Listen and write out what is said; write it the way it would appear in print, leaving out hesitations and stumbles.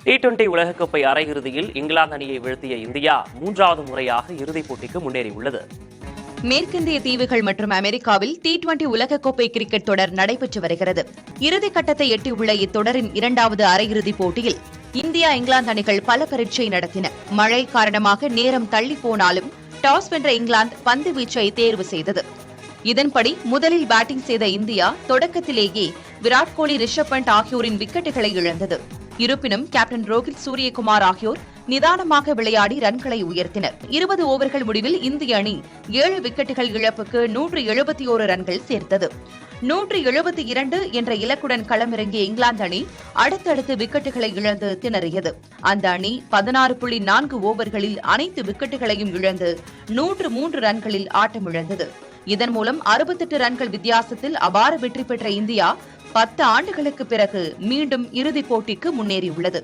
T20 உலகக்கோப்பை அரையிறுதியில் இங்கிலாந்து அணியை வீழ்த்திய இந்தியா 3வது முறையாக இறுதிப் போட்டிக்கு முன்னேறியுள்ளது. மேற்கிந்திய தீவுகள் மற்றும் அமெரிக்காவில் T20 உலகக்கோப்பை கிரிக்கெட் தொடர் நடைபெற்று வருகிறது. இறுதிக்கட்டத்தை எட்டியுள்ள இத்தொடரின் 2வது அரையிறுதிப் போட்டியில் இந்தியா இங்கிலாந்து அணிகள் பல பரீட்சை நடத்தின. மழை காரணமாக நேரம் தள்ளி போனாலும் டாஸ் வென்ற இங்கிலாந்து பந்து வீச்சை தேர்வு செய்தது. இதன்படி முதலில் பேட்டிங் செய்த இந்தியா தொடக்கத்திலேயே விராட் கோலி, ரிஷப் பண்ட் ஆகியோரின் விக்கெட்டுகளை இழந்தது. இருப்பினும் கேப்டன் ரோஹித் சூரியகுமார் ஆகியோர் நிதானமாக விளையாடி ரன்களை உயர்த்தினர். 20 ஓவர்கள் முடிவில் இந்திய அணி 7 விக்கெட்டுகள் இழப்புக்கு 171 ரன்கள் சேர்த்தது. 172 என்ற இலக்குடன் களமிறங்கிய இங்கிலாந்து அணி அடுத்தடுத்து விக்கெட்டுகளை இழந்து திணறியது. அந்த அணி 16.4 ஓவர்களில் அனைத்து விக்கெட்டுகளையும் இழந்து 103 ரன்களில் ஆட்டமிழந்தது. இதன் மூலம் 68 ரன்கள் வித்தியாசத்தில் அபார வெற்றி பெற்ற இந்தியா 10 ஆண்டுகளுக்கு பிறகு மீண்டும் இறுதிப் போட்டிக்கு முன்னேறியுள்ளது.